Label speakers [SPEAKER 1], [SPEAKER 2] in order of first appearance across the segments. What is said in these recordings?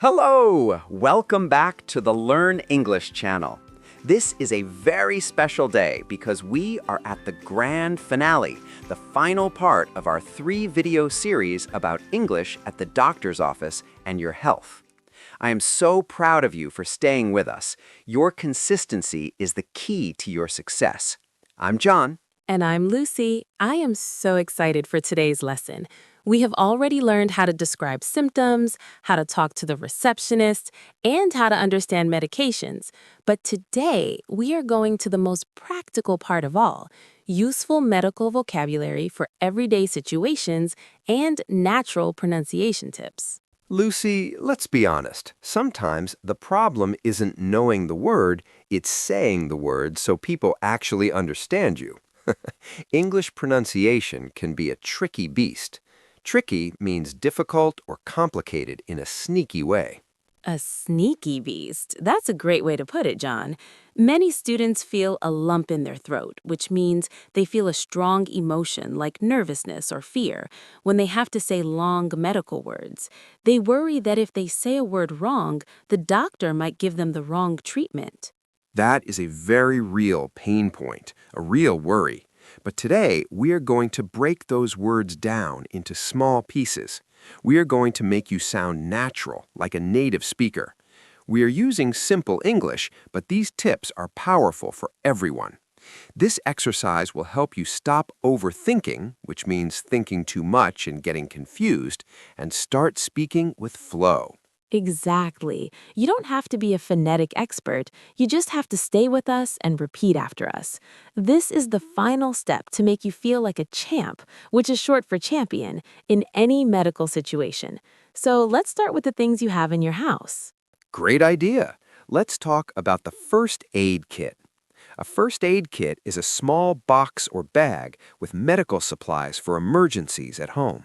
[SPEAKER 1] Hello! Welcome back to the Learn English channel. This is a very special day because we are at the grand finale, the final part of our 3-video series about English at the doctor's office and your health. I am so proud of you for staying with us. Your consistency is the key to your success. I'm John.
[SPEAKER 2] And I'm Lucy. I am so excited for today's lesson. We have already learned how to describe symptoms, how to talk to the receptionist, and how to understand medications. But today, we are going to the most practical part of all, useful medical vocabulary for everyday situations and natural pronunciation tips.
[SPEAKER 3] Lucy, let's be honest. Sometimes the problem isn't knowing the word, it's saying the word so people actually understand you. English pronunciation can be a tricky beast. Tricky means difficult or complicated in a sneaky way.
[SPEAKER 2] A sneaky beast. That's a great way to put it, John. Many students feel a lump in their throat, which means they feel a strong emotion like nervousness or fear when they have to say long medical words. They worry that if they say a word wrong, the doctor might give them the wrong treatment.
[SPEAKER 3] That is a very real pain point, a real worry. But today, we are going to break those words down into small pieces. We are going to make you sound natural, like a native speaker. We are using simple English, but these tips are powerful for everyone. This exercise will help you stop overthinking, which means thinking too much and getting confused, and start speaking with flow.
[SPEAKER 2] Exactly. You don't have to be a phonetic expert. You just have to stay with us and repeat after us. This is the final step to make you feel like a champ, which is short for champion, in any medical situation. So let's start with the things you have in your house.
[SPEAKER 3] Great idea. Let's talk about the first aid kit. A first aid kit is a small box or bag with medical supplies for emergencies at home.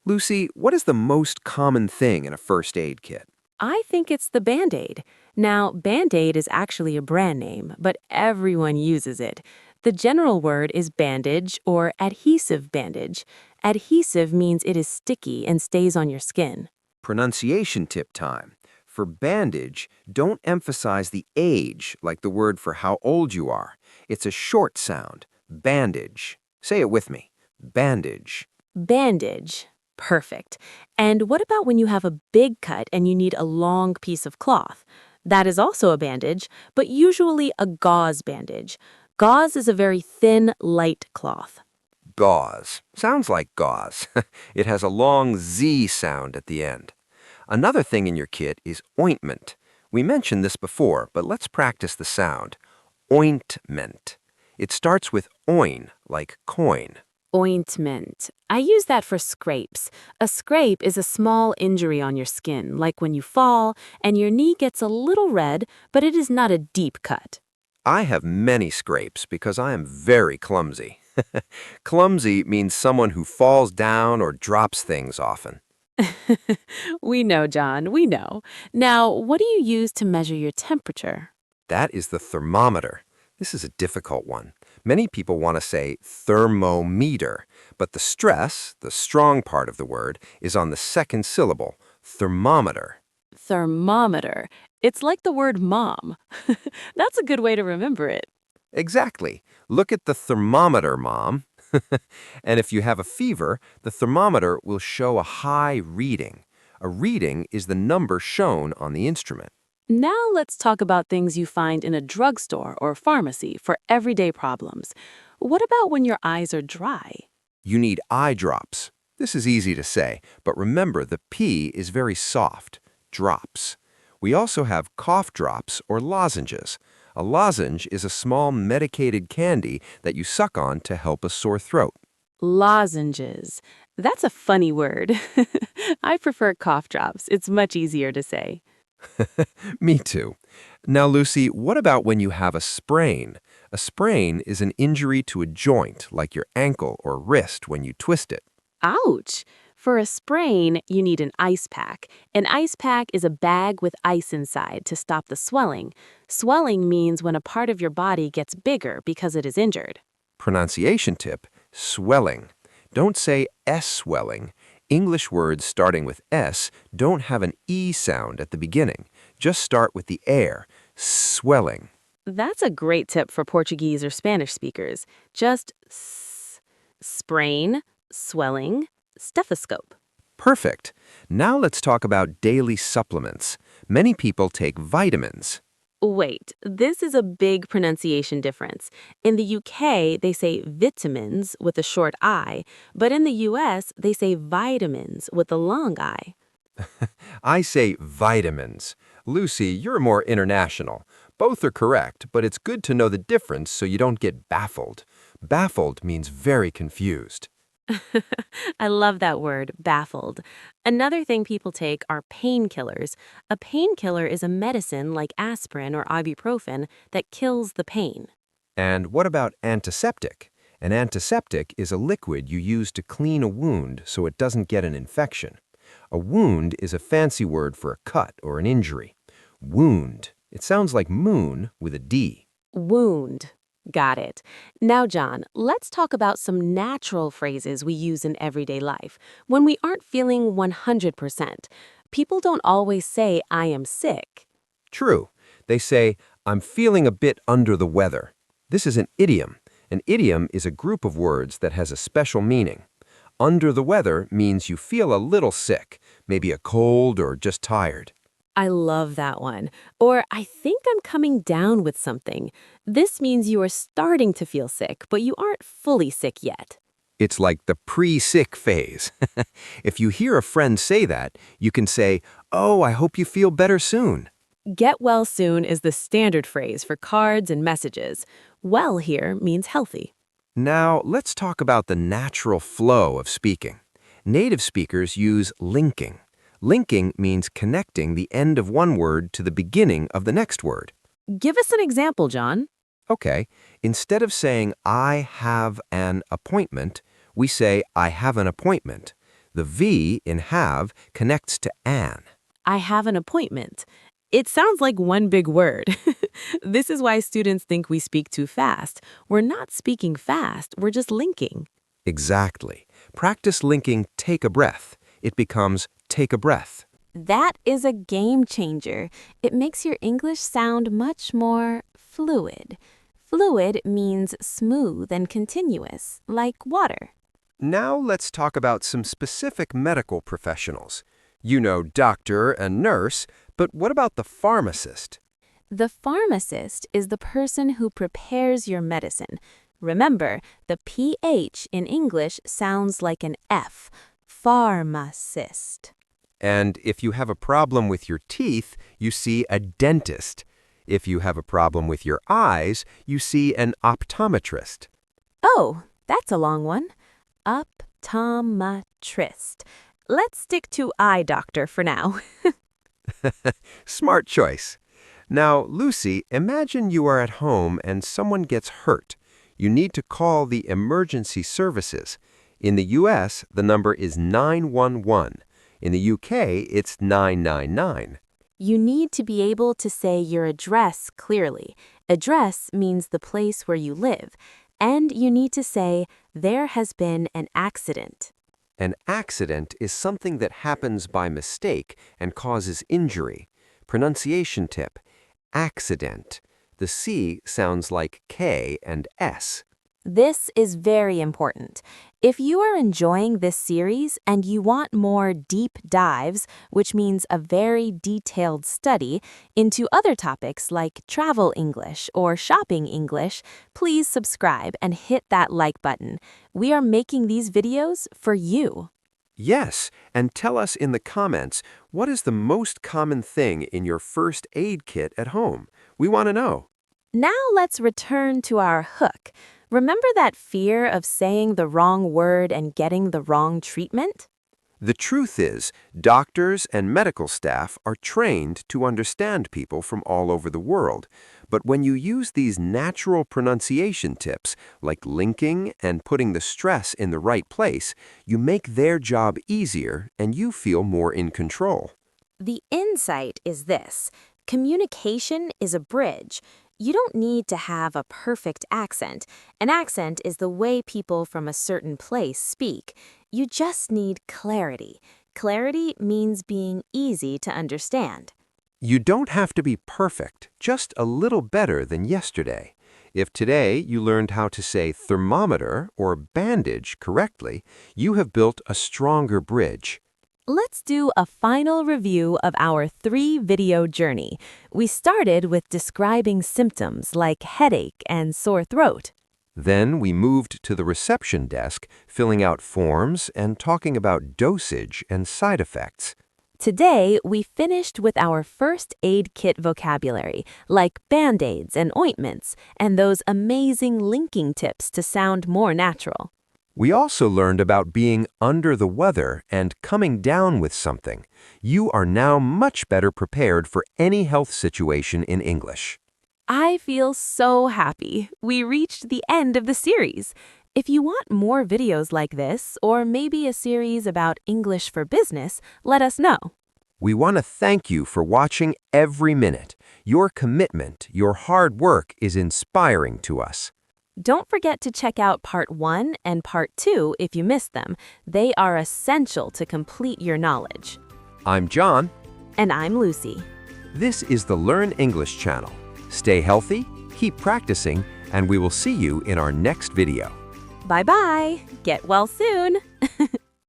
[SPEAKER 3] Lucy, what is the most common thing in a first aid kit?
[SPEAKER 2] I think it's the Band-Aid. Now, Band-Aid is actually a brand name, but everyone uses it. The general word is bandage or adhesive bandage. Adhesive means it is sticky and stays on your skin.
[SPEAKER 3] Pronunciation tip time. For bandage, don't emphasize the age like the word for how old you are. It's a short sound. Bandage. Say it with me. Bandage.
[SPEAKER 2] Bandage. Perfect. And what about when you have a big cut and you need a long piece of cloth? That is also a bandage, but usually a gauze bandage. Gauze is a very thin, light cloth.
[SPEAKER 3] Gauze. Sounds like gauze. It has a long Z sound at the end. Another thing in your kit is ointment. We mentioned this before, but let's practice the sound. Ointment. It starts with oin, like coin.
[SPEAKER 2] Ointment. I use that for scrapes. A scrape is a small injury on your skin, like when you fall and your knee gets a little red, but it is not a deep cut.
[SPEAKER 3] I have many scrapes because I am very clumsy. Clumsy means someone who falls down or drops things often.
[SPEAKER 2] We know, John, we know. Now, what do you use to measure your temperature?
[SPEAKER 3] That is the thermometer. This is a difficult one. Many people want to say thermometer, but the stress, the strong part of the word, is on the second syllable, thermometer.
[SPEAKER 2] Thermometer. It's like the word mom. That's a good way to remember it.
[SPEAKER 3] Exactly. Look at the thermometer, Mom. And if you have a fever, the thermometer will show a high reading. A reading is the number shown on the instrument.
[SPEAKER 2] Now let's talk about things you find in a drugstore or pharmacy for everyday problems. What about when your eyes are dry?
[SPEAKER 3] You need eye drops. This is easy to say, but remember the P is very soft. Drops. We also have cough drops or lozenges. A lozenge is a small medicated candy that you suck on to help a sore throat.
[SPEAKER 2] Lozenges. That's a funny word. I prefer cough drops. It's much easier to say.
[SPEAKER 3] Me too. Now, Lucy, what about when you have a sprain? A sprain is an injury to a joint, like your ankle or wrist when you twist it.
[SPEAKER 2] Ouch! For a sprain, you need an ice pack. An ice pack is a bag with ice inside to stop the swelling. Swelling means when a part of your body gets bigger because it is injured.
[SPEAKER 3] Pronunciation tip, swelling. Don't say S swelling. English words starting with S don't have an E sound at the beginning. Just start with the air, swelling.
[SPEAKER 2] That's a great tip for Portuguese or Spanish speakers. Just sprain, swelling, stethoscope.
[SPEAKER 3] Perfect. Now let's talk about daily supplements. Many people take vitamins.
[SPEAKER 2] Wait, this is a big pronunciation difference. In the UK, they say vitamins with a short I, but in the US, they say vitamins with a long I.
[SPEAKER 3] I say vitamins. Lucy, you're more international. Both are correct, but it's good to know the difference so you don't get baffled. Baffled means very confused.
[SPEAKER 2] I love that word, baffled. Another thing people take are painkillers. A painkiller is a medicine like aspirin or ibuprofen that kills the pain.
[SPEAKER 3] And what about antiseptic? An antiseptic is a liquid you use to clean a wound so it doesn't get an infection. A wound is a fancy word for a cut or an injury. Wound. It sounds like moon with a D.
[SPEAKER 2] Wound. Got it. Now, John, let's talk about some natural phrases we use in everyday life. When we aren't feeling 100%, people don't always say, I am sick.
[SPEAKER 3] True. They say, I'm feeling a bit under the weather. This is an idiom. An idiom is a group of words that has a special meaning. Under the weather means you feel a little sick, maybe a cold or just tired.
[SPEAKER 2] I love that one. Or, I think I'm coming down with something. This means you are starting to feel sick, but you aren't fully sick yet.
[SPEAKER 3] It's like the pre-sick phase. If you hear a friend say that, you can say, oh, I hope you feel better soon.
[SPEAKER 2] Get well soon is the standard phrase for cards and messages. Well here means healthy.
[SPEAKER 3] Now, let's talk about the natural flow of speaking. Native speakers use linking. Linking means connecting the end of one word to the beginning of the next word.
[SPEAKER 2] Give us an example, John.
[SPEAKER 3] Okay, instead of saying, I have an appointment, we say, I have an appointment. The V in have connects to an.
[SPEAKER 2] I have an appointment. It sounds like one big word. This is why students think we speak too fast. We're not speaking fast, we're just linking.
[SPEAKER 3] Exactly. Practice linking take a breath. It becomes take a breath.
[SPEAKER 2] That is a game changer. It makes your English sound much more fluid. Fluid means smooth and continuous, like water.
[SPEAKER 3] Now let's talk about some specific medical professionals. You know doctor and nurse, but what about the pharmacist?
[SPEAKER 2] The pharmacist is the person who prepares your medicine. Remember, the PH in English sounds like an F. Pharmacist.
[SPEAKER 3] And if you have a problem with your teeth, you see a dentist. If you have a problem with your eyes, you see an optometrist.
[SPEAKER 2] Oh, that's a long one. Optometrist. Let's stick to eye doctor for now.
[SPEAKER 3] Smart choice. Now, Lucy, imagine you are at home and someone gets hurt. You need to call the emergency services. In the US, the number is 911. In the UK, it's 999.
[SPEAKER 2] You need to be able to say your address clearly. Address means the place where you live. And you need to say, there has been an accident.
[SPEAKER 3] An accident is something that happens by mistake and causes injury. Pronunciation tip, accident. The C sounds like K and S.
[SPEAKER 2] This is very important. If you are enjoying this series and you want more deep dives, which means a very detailed study, into other topics like travel English or shopping English, please subscribe and hit that like button. We are making these videos for you.
[SPEAKER 3] Yes, and tell us in the comments, what is the most common thing in your first aid kit at home? We want to know.
[SPEAKER 2] Now let's return to our hook. Remember that fear of saying the wrong word and getting the wrong treatment?
[SPEAKER 3] The truth is, doctors and medical staff are trained to understand people from all over the world. But when you use these natural pronunciation tips, like linking and putting the stress in the right place, you make their job easier and you feel more in control.
[SPEAKER 2] The insight is this. Communication is a bridge.
[SPEAKER 4] You don't need to have a perfect accent. An accent is the way people from a certain place speak. You just need clarity. Clarity means being easy to understand.
[SPEAKER 3] You don't have to be perfect, just a little better than yesterday. If today you learned how to say thermometer or bandage correctly, you have built a stronger bridge.
[SPEAKER 2] Let's do a final review of our 3-video journey. We started with describing symptoms like headache and sore throat.
[SPEAKER 3] Then we moved to the reception desk, filling out forms and talking about dosage and side effects.
[SPEAKER 2] Today, we finished with our first aid kit vocabulary, like Band-Aids and ointments, and those amazing linking tips to sound more natural.
[SPEAKER 3] We also learned about being under the weather and coming down with something. You are now much better prepared for any health situation in English.
[SPEAKER 2] I feel so happy. We reached the end of the series. If you want more videos like this, or maybe a series about English for business, let us know.
[SPEAKER 3] We want to thank you for watching every minute. Your commitment, your hard work is inspiring to us.
[SPEAKER 2] Don't forget to check out Part 1 and Part 2 if you missed them. They are essential to complete your knowledge.
[SPEAKER 3] I'm John.
[SPEAKER 2] And I'm Lucy.
[SPEAKER 3] This is the Learn English channel. Stay healthy, keep practicing, and we will see you in our next video.
[SPEAKER 2] Bye-bye. Get well soon.